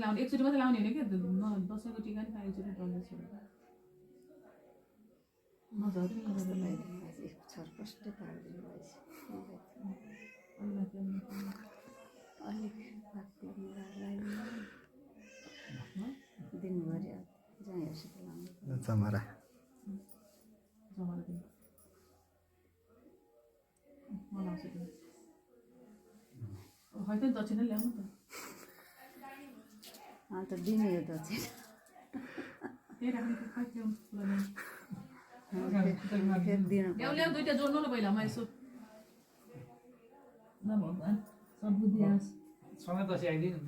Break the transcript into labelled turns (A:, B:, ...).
A: लाउने एकचोटि मात्रै लाउने होइन क्या दसैँको टिका नि एकचोटि डल्लै छोडेर
B: छरपष्टै पारिदिनु भएछ दिनभरि जहाँ हेर्छु लाउनु
C: चमरा
A: होइन दक्षिणा ल्याउनु त
B: अन्त दिने हो दक्षिणा
A: त्यही राख्ने फेरि
B: दिनु
A: ल्याउ दुइटा जोड्नु न पहिला म यसो ल भगवान् सब बुद्धि आओस्
D: सँगै दसैँ आइदिनु